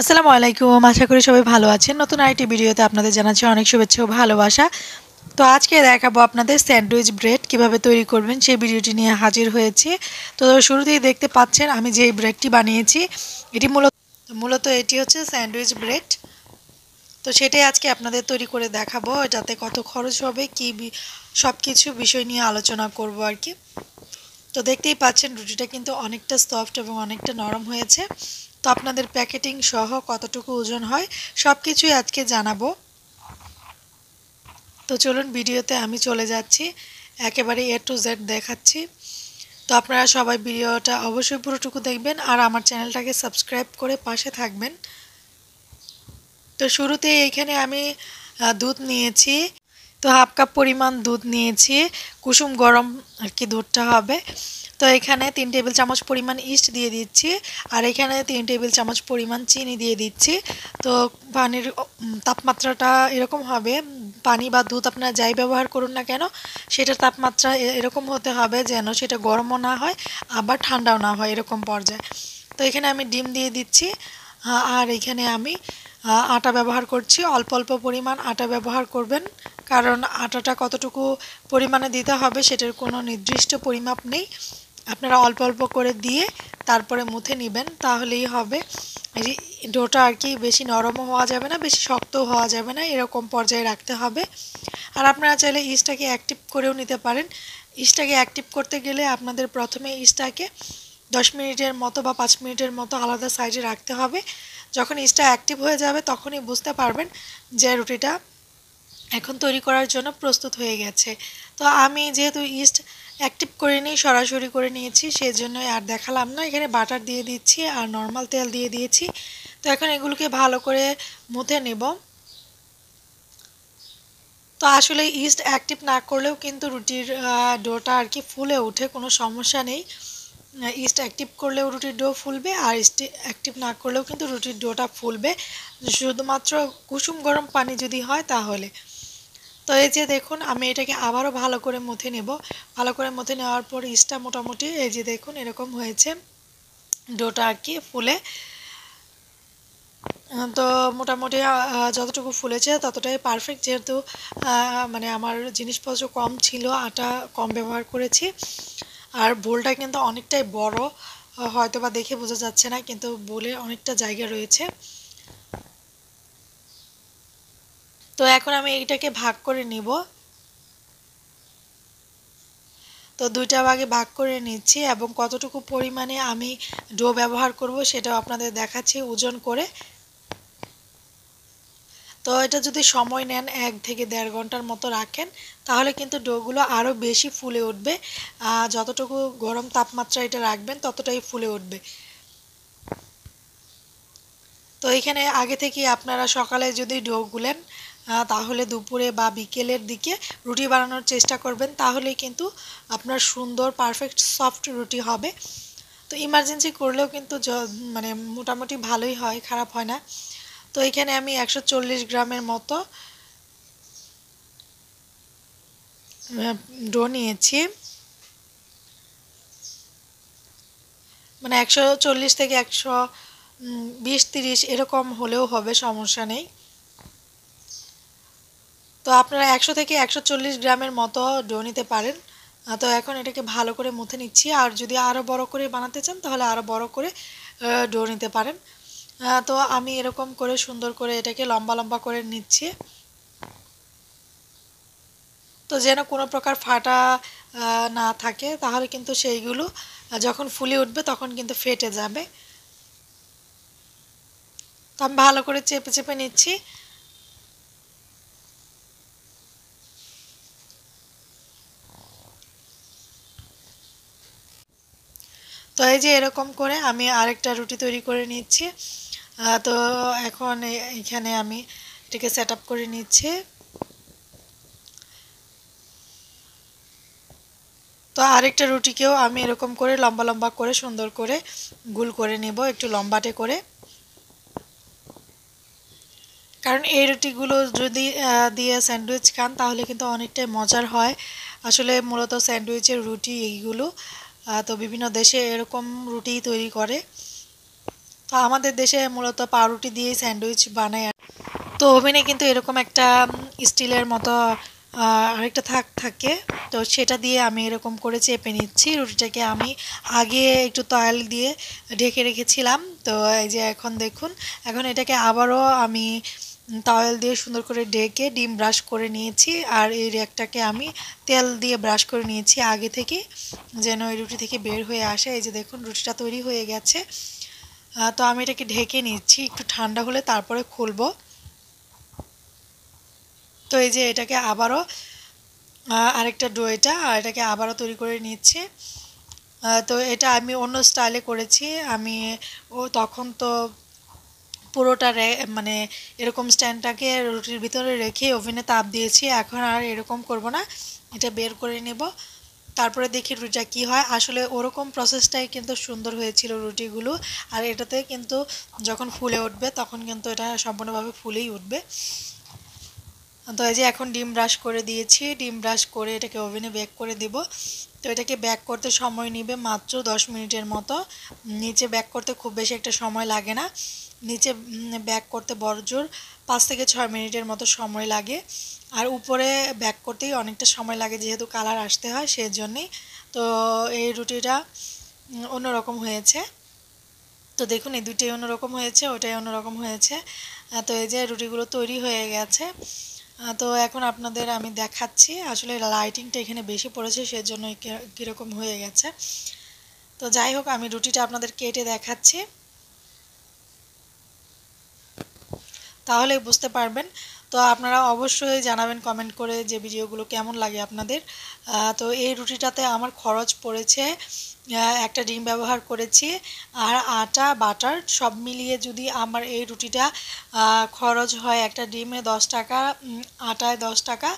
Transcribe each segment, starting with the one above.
আসসালামু আলাইকুম। আশা করি সবাই ভালো আছেন। নতুন আরেকটি ভিডিওতে আপনাদের জানাচ্ছি অনেক শুভেচ্ছা ও ভালোবাসা। তো আজকে দেখাবো আপনাদের স্যান্ডউইচ ব্রেড কিভাবে তৈরি করবেন সেই ভিডিওটি নিয়ে হাজির হয়েছি। তো শুরুতেই দেখতে পাচ্ছেন আমি যে ব্রেডটি বানিয়েছি এটি মূলত এটি হচ্ছে স্যান্ডউইচ ব্রেড। তো সেটাই আজকে আপনাদের তৈরি করে দেখাবো, এটাতে কত খরচ হবে সব কিছু বিষয় নিয়ে আলোচনা করব আর কি। তো দেখতেই পাচ্ছেন রুটিটা কিন্তু অনেকটা সফট এবং অনেকটা নরম হয়েছে। তো আপনাদের প্যাকেটিং সহ কতটুকু ওজন হয় সব কিছুই আজকে জানাবো। তো চলুন ভিডিওতে আমি চলে যাচ্ছি, একেবারে A to Z দেখাচ্ছি। তো আপনারা সবাই ভিডিওটা অবশ্যই পুরোটুকু দেখবেন আর আমার চ্যানেলটাকে সাবস্ক্রাইব করে পাশে থাকবেন। তো শুরুতেই এইখানে আমি দুধ নিয়েছি। তো হাফ কাপ পরিমাণ দুধ নিয়েছি, কুসুম গরম আর কি দুধটা হবে। তো এখানে 3 টেবিল চামচ পরিমাণ ইস্ট দিয়ে দিচ্ছি আর এখানে 3 টেবিল চামচ পরিমাণ চিনি দিয়ে দিচ্ছি। তো পানির তাপমাত্রাটা এরকম হবে, পানি বা দুধ আপনারা যাই ব্যবহার করুন না কেন সেটার তাপমাত্রা এরকম হতে হবে যেন সেটা গরমও না হয় আবার ঠান্ডাও না হয়, এরকম পর্যায়ে। তো এখানে আমি ডিম দিয়ে দিচ্ছি আর এখানে আমি আটা ব্যবহার করছি। অল্প অল্প পরিমাণ আটা ব্যবহার করবেন, কারণ আটাটা কতটুকু পরিমাণে দিতে হবে সেটার কোনো নির্দিষ্ট পরিমাপ নেই। আপনারা অল্প অল্প করে দিয়ে তারপরে মুথে নেবেন, তাহলেই হবে। এই ডোটা আর কি বেশি নরমও হওয়া যাবে না, বেশি শক্তও হওয়া যাবে না, এরকম পর্যায়ে রাখতে হবে। আর আপনারা চাইলে ইস্টটাকে অ্যাক্টিভ করেও নিতে পারেন। ইস্টটাকে অ্যাক্টিভ করতে গেলে আপনাদের প্রথমে ইস্টটাকে 10 মিনিটের মতো বা 5 মিনিটের মতো আলাদা সাইডে রাখতে হবে। যখন ইস্টটা অ্যাক্টিভ হয়ে যাবে তখনই বুঝতে পারবেন যে রুটিটা এখন তৈরি করার জন্য প্রস্তুত হয়ে গেছে। তো আমি যেহেতু ইস্ট অ্যাক্টিভ করে নিই, সরাসরি করে নিয়েছি, সেজন্যই আর দেখালাম না। এখানে বাটার দিয়ে দিচ্ছি আর নর্মাল তেল দিয়ে দিয়েছি। তো এখন এগুলোকে ভালো করে মুথে নেব। তো আসলে ইস্ট অ্যাক্টিভ না করলেও কিন্তু রুটির ডোটা আর কি ফুলে ওঠে, কোনো সমস্যা নেই। ইস্ট অ্যাক্টিভ করলেও রুটির ডো ফুলবে আর ইস্ট অ্যাক্টিভ না করলেও কিন্তু রুটির ডোটা ফুলবে, শুধুমাত্র কুসুম গরম পানি যদি হয় তাহলে। তো এই যে দেখুন আমি এটাকে আবারও ভালো করে মুথে নেব। ভালো করে মুথে নেওয়ার পর ইস্টটা মোটামুটি এই যে দেখুন এরকম হয়েছে ডোটা আর কি ফুলে। তো মোটামুটি যতটুকু ফুলেছে ততটাই পারফেক্ট, যেহেতু মানে আমার জিনিসপত্র কম ছিল, আটা কম ব্যবহার করেছি। আর বোলটা কিন্তু অনেকটাই বড়, হয়তো বা দেখে বোঝা যাচ্ছে না কিন্তু বোলে অনেকটা জায়গা রয়েছে। তো এখন আমি এইটাকে ভাগ করে নিব। তো দুইটা ভাগে ভাগ করে নিচ্ছি এবং কতটুকু পরিমাণে আমি ডো ব্যবহার করব সেটাও আপনাদের দেখাচ্ছি ওজন করে। তো এটা যদি সময় নেন 1 থেকে 1.5 ঘন্টার মতো রাখেন তাহলে কিন্তু ডোগুলো আরও বেশি ফুলে উঠবে। যতটুকু গরম তাপমাত্রা এটা রাখবেন ততটাই ফুলে উঠবে। তো এখানে আগে থেকে আপনারা সকালে যদি ডো গুলেন তাহলে দুপুরে বা বিকেলের দিকে রুটি বানানোর চেষ্টা করবেন, তাহলেই কিন্তু আপনার সুন্দর পারফেক্ট সফট রুটি হবে। তো ইমার্জেন্সি করলেও কিন্তু মানে মোটামুটি ভালোই হয়, খারাপ হয় না। তো এখানে আমি 140 গ্রামের মতো ডো নিয়েছি, মানে 140 থেকে 120-30 এরকম হলেও হবে, সমস্যা নেই। তো আপনারা 100 থেকে 140 গ্রামের মতো ডো নিতে পারেন। তো এখন এটাকে ভালো করে মুথে নিচ্ছি, আর যদি আরও বড় করে বানাতে চান তাহলে আরও বড় করে ডো নিতে পারেন। তো আমি এরকম করে সুন্দর করে এটাকে লম্বা লম্বা করে নিচ্ছি, তো যেন কোনো প্রকার ফাটা না থাকে, তাহলে কিন্তু সেইগুলো যখন ফুলে উঠবে তখন কিন্তু ফেটে যাবে। তো আমি ভালো করে চেপে চেপে নিচ্ছি। তো এই যে এরকম করে আমি আরেকটা রুটি তৈরি করে নিচ্ছি। তো এখন এখানে আমি এটাকে সেট আপ করে নিচ্ছি। তো আরেকটা রুটিকেও আমি এরকম করে লম্বা লম্বা করে সুন্দর করে গোল করে নেব, একটু লম্বাটে করে। কারণ এই রুটিগুলো যদি দিয়ে স্যান্ডউইচ খান তাহলে কিন্তু অনেকটাই মজার হয়। আসলে মূলত স্যান্ডউইচের রুটি এইগুলো। তো বিভিন্ন দেশে এরকম রুটি তৈরি করে। তো আমাদের দেশে মূলত পাউরুটি দিয়েই স্যান্ডউইচ বানায়। তো ওভেনে কিন্তু এরকম একটা স্টিলের মতো আরেকটা থাকে, তো সেটা দিয়ে আমি এরকম করে চেপে নিচ্ছি। রুটিটাকে আমি আগে একটু তয়াল দিয়ে ঢেকে রেখেছিলাম, তো এই যে এখন দেখুন, এখন এটাকে আবারও আমি তাওয়েল দিয়ে সুন্দর করে ঢেকে ডিম ব্রাশ করে নিয়েছি। আর এই রেকটাকে আমি তেল দিয়ে ব্রাশ করে নিয়েছি আগে থেকে, যেন এই রুটি থেকে বের হয়ে আসে। এই যে দেখুন রুটিটা তৈরি হয়ে গেছে। তো আমি এটাকে ঢেকে নিচ্ছি, একটু ঠান্ডা হলে তারপরে খুলবো। তো এই যে এটাকে আবারও আরেকটা ডো, এটাকে আবারও তৈরি করে নিচ্ছি। তো এটা আমি অন্য স্টাইলে করেছি। আমি তখন তো পুরোটা মানে এরকম স্ট্যান্ডটাকে রুটির ভিতরে রেখে ওভেনে তাপ দিয়েছি। এখন আর এরকম করব না, এটা বের করে নেব, তারপরে দেখি রুটিটা কী হয়। আসলে ওরকম প্রসেসটাই কিন্তু সুন্দর হয়েছিল রুটিগুলো। আর এটাতে কিন্তু যখন ফুলে উঠবে তখন কিন্তু এটা সম্পূর্ণভাবে ফুলেই উঠবে। তো এই যে এখন ডিম ব্রাশ করে দিয়েছি, ডিম ব্রাশ করে এটাকে ওভেনে বেক করে দেব। তো এটাকে বেক করতে সময় নেবে মাত্র 10 মিনিটের মতো। নিচে বেক করতে খুব বেশি একটা সময় লাগে না, নিচে বেক করতে বড়জোর 5 থেকে 6 মিনিটের মতো সময় লাগে। আর উপরে বেক করতেই অনেকটা সময় লাগে, যেহেতু কালার আসতে হয় সেজন্যই। তো এই রুটিটা অন্যরকম হয়েছে। তো দেখুন এই দুটোই অন্যরকম হয়েছে, ওটাই অন্যরকম হয়েছে। তো এই যে রুটিগুলো তৈরি হয়ে গেছে। তো এখন আপনাদের আমি দেখাচ্ছি, আসলে লাইটিংটা এখানে বেশি পড়েছে সেজন্য কীরকম হয়ে গেছে। তো যাই হোক, আমি রুটিটা আপনাদের কেটে দেখাচ্ছি, তাহলে বুঝতে পারবেন। তো আপনারা অবশ্যই জানাবেন কমেন্ট করে যে ভিডিওগুলো কেমন লাগে আপনাদের। তো এই রুটিটাতে আমার খরচ পড়েছে, একটা ডিম ব্যবহার করেছি, আর আটা বাটার সব মিলিয়ে যদি আমার এই রুটিটা খরচ হয়, একটা ডিমে 10 টাকা, আটায় 10 টাকা,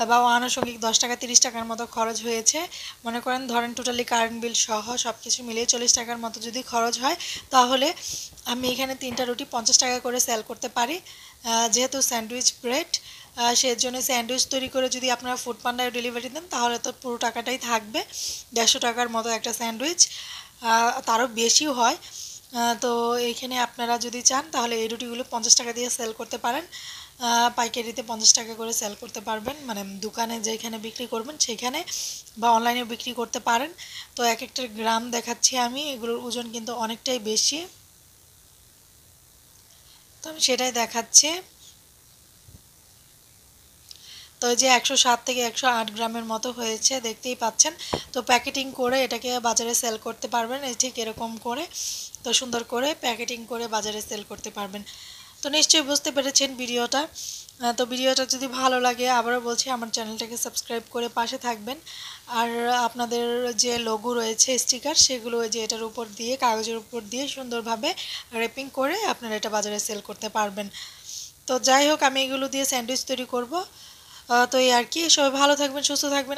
বা আনুষঙ্গিক 10 টাকা 30 টাকার মতো খরচ হয়েছে। মনে করেন ধরেন টোটালি কারেন্ট বিল সহ সব কিছু মিলিয়ে 40 টাকার মতো যদি খরচ হয়, তাহলে আমি এখানে 3টা রুটি 50 টাকা করে সেল করতে পারি। যেহেতু স্যান্ডউইচ ব্রেড, সেজন্য স্যান্ডউইচ তৈরি করে যদি আপনারা ফুড পান্ডায় ডেলিভারি দেন তাহলে তো পুরো টাকাটাই থাকবে, 150 টাকার মতো একটা স্যান্ডউইচ, তারও বেশিও হয়। তো এইখানে আপনারা যদি চান তাহলে এই রুটিগুলো 50 টাকা দিয়ে সেল করতে পারেন। পাইকারিতে 50 টাকা করে সেল করতে পারবেন, মানে দোকানে যেখানে বিক্রি করবেন সেখানে, বা অনলাইনেও বিক্রি করতে পারেন। তো এক একটা গ্রাম দেখাচ্ছি আমি, এগুলোর ওজন কিন্তু অনেকটাই বেশি, তো আমি সেটাই দেখাচ্ছি। তো এই যে 107 থেকে 108 গ্রামের মতো হয়েছে, দেখতেই পাচ্ছেন। তো প্যাকেটিং করে এটাকে বাজারে সেল করতে পারবেন, এই ঠিক এরকম করে, তো সুন্দর করে প্যাকেটিং করে বাজারে সেল করতে পারবেন। তো নিশ্চয়ই বুঝতে পেরেছেন ভিডিওটা। তো ভিডিওটা যদি ভালো লাগে, আবারও বলছি আমার চ্যানেলটাকে সাবস্ক্রাইব করে পাশে থাকবেন। আর আপনাদের যে লোগো রয়েছে স্টিকার, সেগুলো যে এটার উপর দিয়ে, কাগজের উপর দিয়ে সুন্দরভাবে র্যাপিং করে আপনারা এটা বাজারে সেল করতে পারবেন। তো যাই হোক, আমি এগুলো দিয়ে স্যান্ডউইচ তৈরি করব। তো এই আর কি, সবাই ভালো থাকবেন, সুস্থ থাকবেন।